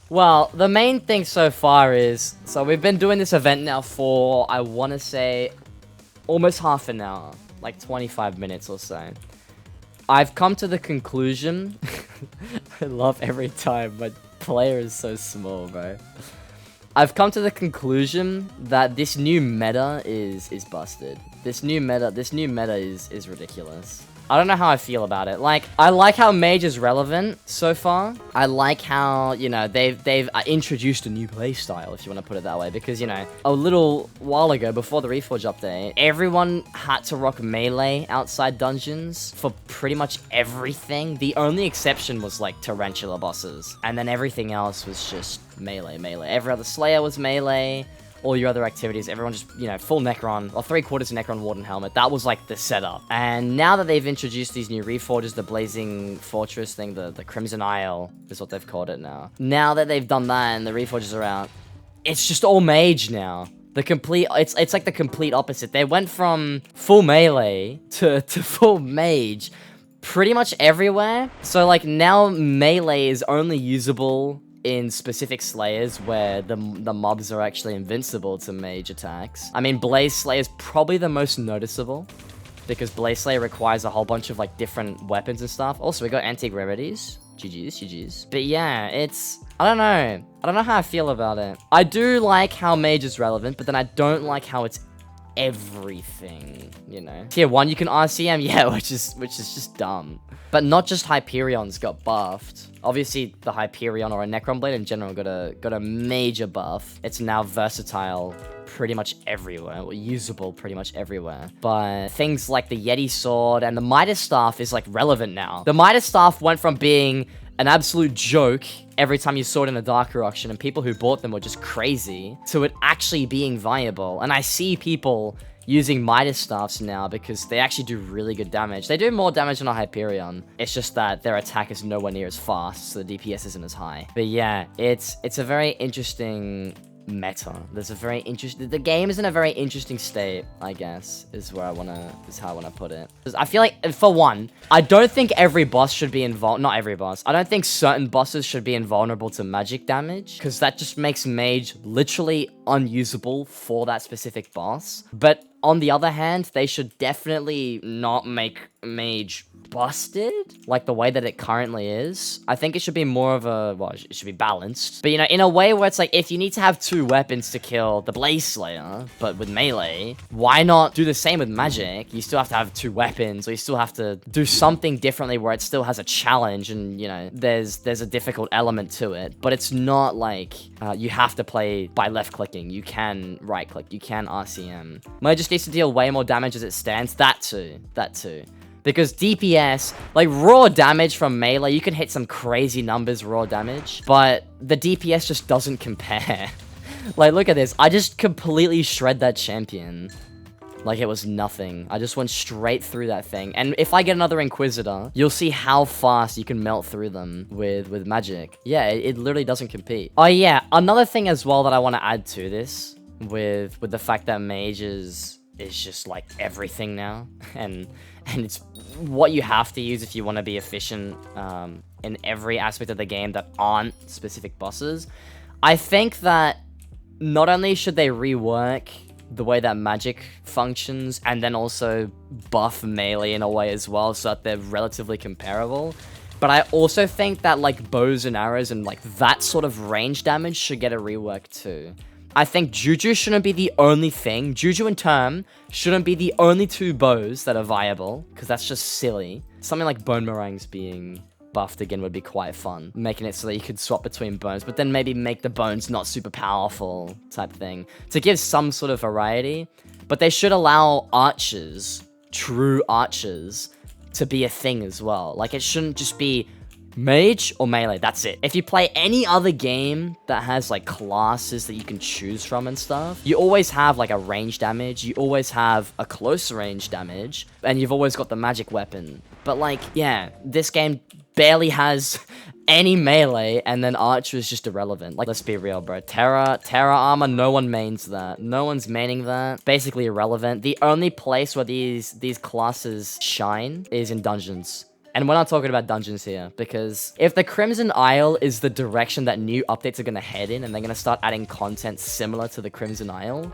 Well, the main thing so far is, so we've been doing this event now for, I want to say, almost half an hour, like 25 minutes or so. I've come to the conclusion, I love every time my player is so small, bro. I've come to the conclusion that this new meta is busted. This new meta is ridiculous. I don't know how I feel about it. Like, I like how Mage is relevant so far. I like how, you know, they've introduced a new playstyle, if you want to put it that way. Because, you know, a little while ago, before the Reforge update, everyone had to rock melee outside dungeons for pretty much everything. The only exception was, like, Tarantula bosses. And then everything else was just melee. Every other Slayer was melee. All your other activities, everyone just, you know, full Necron, or 3/4 Necron Warden Helmet. That was, like, the setup. And now that they've introduced these new reforges, the Blazing Fortress thing, the Crimson Isle is what they've called it now. Now that they've done that and the reforges are out, it's just all mage now. It's like the complete opposite. They went from full melee to full mage pretty much everywhere. So, like, now melee is only usable in specific slayers where the mobs are actually invincible to mage attacks. I mean, Blaze Slayer is probably the most noticeable because Blaze Slayer requires a whole bunch of, like, different weapons and stuff. Also, we got Antique Rarities. GG's. But yeah, I don't know how I feel about it. I do like how mage is relevant, but then I don't like how it's everything, you know. Tier 1 you can RCM, yeah, which is just dumb. But not just Hyperion's got buffed. Obviously the Hyperion or a Necron Blade in general got a major buff. It's now versatile pretty much everywhere, or usable pretty much everywhere. But things like the Yeti Sword and the Midas Staff is, like, relevant now. The Midas Staff went from being an absolute joke every time you saw it in a Darker auction and people who bought them were just crazy, to it actually being viable. And I see people using Midas Staffs now because they actually do really good damage. They do more damage than a Hyperion. It's just that their attack is nowhere near as fast, so the DPS isn't as high. But yeah, it's a very interesting meta. The game is in a very interesting state, I guess, is how I wanna put it. I feel like, for one, I don't think every boss should be not every boss. I don't think certain bosses should be invulnerable to magic damage, because that just makes mage literally unusable for that specific boss. But on the other hand, they should definitely not make mage busted like the way that it currently is. I think it should be more of a, well, it should be balanced, but, you know, in a way where it's like, if you need to have 2 weapons to kill the Blaze Slayer, but with melee, why not do the same with magic? You still have to have 2 weapons, or you still have to do something differently where it still has a challenge and, you know, there's a difficult element to it, but it's not like you have to play by left clicking. You can right click, you can RCM. Mage just needs to deal way more damage as it stands. That too. Because DPS, like, raw damage from melee, you can hit some crazy numbers raw damage, but the DPS just doesn't compare. Like, look at this. I just completely shred that champion like it was nothing. I just went straight through that thing. And if I get another Inquisitor, you'll see how fast you can melt through them with magic. Yeah, it literally doesn't compete. Oh yeah, another thing as well that I want to add to this with the fact that mage is just, like, everything now, and it's what you have to use if you want to be efficient in every aspect of the game that aren't specific bosses. I think that not only should they rework the way that magic functions, and then also buff melee in a way as well, so that they're relatively comparable, but I also think that, like, bows and arrows and, like, that sort of range damage should get a rework too. I think Juju shouldn't be the only thing. Juju and Term shouldn't be the only 2 bows that are viable, because that's just silly. Something like Bone Meringues being buffed again would be quite fun, making it so that you could swap between bones, but then maybe make the bones not super powerful type thing, to give some sort of variety. But they should allow archers, true archers, to be a thing as well. Like, it shouldn't just be mage or melee, that's it. If you play any other game that has, like, classes that you can choose from and stuff, you always have, like, a range damage, you always have a close range damage, and you've always got the magic weapon. But, like, yeah, this game barely has any melee, and then archer is just irrelevant. Like, let's be real, bro. Terra armor, no one mains that. No one's maining that. Basically irrelevant. The only place where these classes shine is in dungeons. And we're not talking about dungeons here, because if the Crimson Isle is the direction that new updates are going to head in, and they're going to start adding content similar to the Crimson Isle,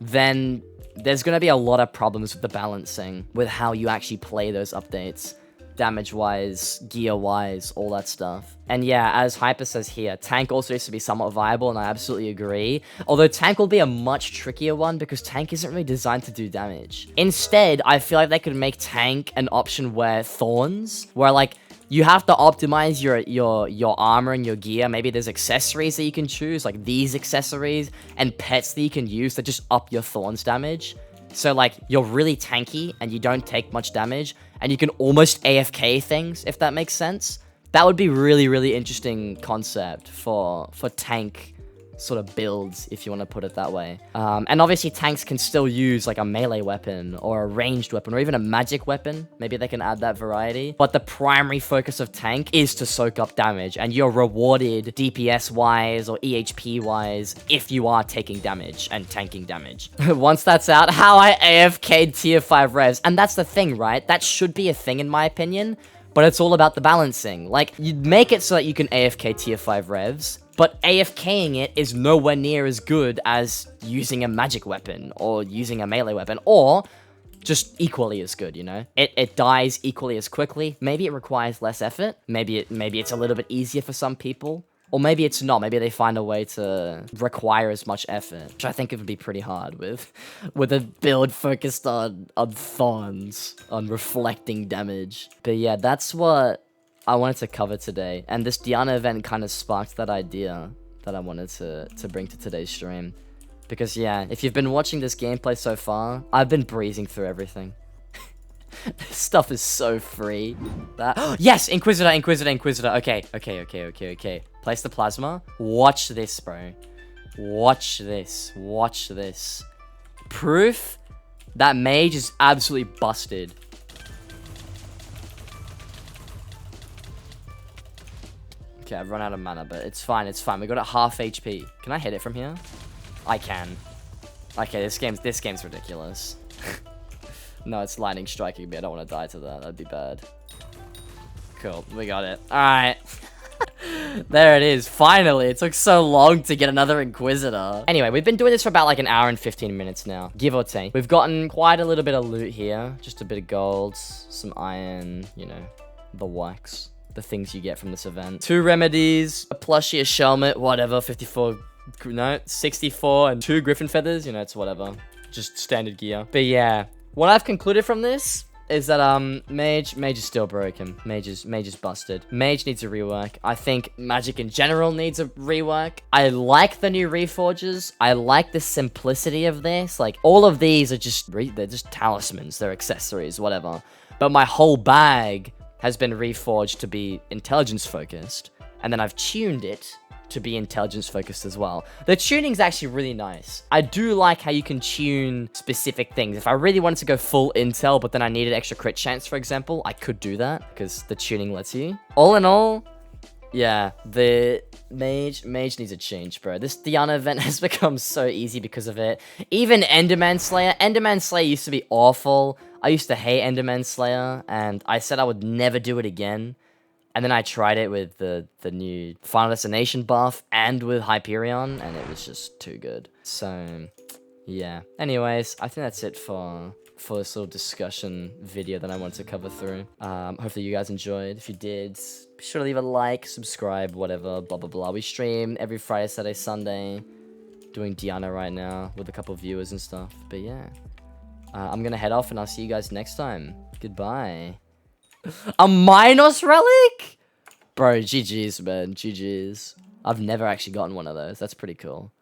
then there's going to be a lot of problems with the balancing, with how you actually play those updates. Damage-wise, gear-wise, all that stuff. And yeah, as Hyper says here, tank also needs to be somewhat viable, and I absolutely agree. Although tank will be a much trickier one, because tank isn't really designed to do damage. Instead, I feel like they could make tank an option where thorns, where like, you have to optimize your armor and your gear. Maybe there's accessories that you can choose, like these accessories, and pets that you can use that just up your thorns damage. So, like, you're really tanky, and you don't take much damage, and you can almost AFK things, if that makes sense. That would be really, really interesting concept for tank sort of builds, if you want to put it that way. And obviously, tanks can still use, like, a melee weapon, or a ranged weapon, or even a magic weapon. Maybe they can add that variety. But the primary focus of tank is to soak up damage, and you're rewarded DPS-wise or EHP-wise if you are taking damage and tanking damage. Once that's out, how I AFK'd tier 5 revs. And that's the thing, right? That should be a thing, in my opinion. But it's all about the balancing. Like, you make it so that you can AFK tier 5 revs, but AFKing it is nowhere near as good as using a magic weapon, or using a melee weapon, or just equally as good, you know? It dies equally as quickly. Maybe it requires less effort. Maybe it's a little bit easier for some people. Or maybe it's not. Maybe they find a way to require as much effort, which I think it would be pretty hard with a build focused on thorns, on reflecting damage. But yeah, that's what I wanted to cover today. And this Diana event kind of sparked that idea that I wanted to bring to today's stream. Because yeah, if you've been watching this gameplay so far, I've been breezing through everything. This stuff is so free. Yes! Inquisitor. Okay. Place the plasma. Watch this, bro. Watch this. Proof that mage is absolutely busted. Okay, I've run out of mana, but it's fine. We got it half HP. Can I hit it from here? I can. Okay, this game's ridiculous. No, it's lightning striking me. I don't want to die to that. That'd be bad. Cool. We got it. Alright. There it is. Finally. It took so long to get another Inquisitor. Anyway, we've been doing this for about like an hour and 15 minutes now. Give or take. We've gotten quite a little bit of loot here. Just a bit of gold. Some iron. You know, the wax. The things you get from this event. 2 remedies. A plushie, a shelmet. Whatever. 54. No, 64. And 2 griffin feathers. You know, it's whatever. Just standard gear. But yeah. What I've concluded from this is that mage is still broken. Mage is busted. Mage needs a rework. I think magic in general needs a rework. I like the new reforges. I like the simplicity of this. Like, all of these are just they're just talismans, they're accessories, whatever. But my whole bag has been reforged to be intelligence focused, and then I've tuned it to be intelligence focused as well. The tuning's actually really nice. I do like how you can tune specific things. If I really wanted to go full intel, but then I needed extra crit chance, for example, I could do that because the tuning lets you. All in all, yeah, the mage needs a change, bro. This Diana event has become so easy because of it. Even Enderman Slayer used to be awful. I used to hate Enderman Slayer, and I said I would never do it again. And then I tried it with the new Final Destination buff and with Hyperion, and it was just too good. So, yeah. Anyways, I think that's it for this little discussion video that I wanted to cover through. Hopefully you guys enjoyed. If you did, be sure to leave a like, subscribe, whatever, blah, blah, blah. We stream every Friday, Saturday, Sunday. Doing Diana right now with a couple viewers and stuff. But yeah. I'm going to head off, and I'll see you guys next time. Goodbye. A Minos relic? Bro, GG's, man. GG's. I've never actually gotten one of those. That's pretty cool.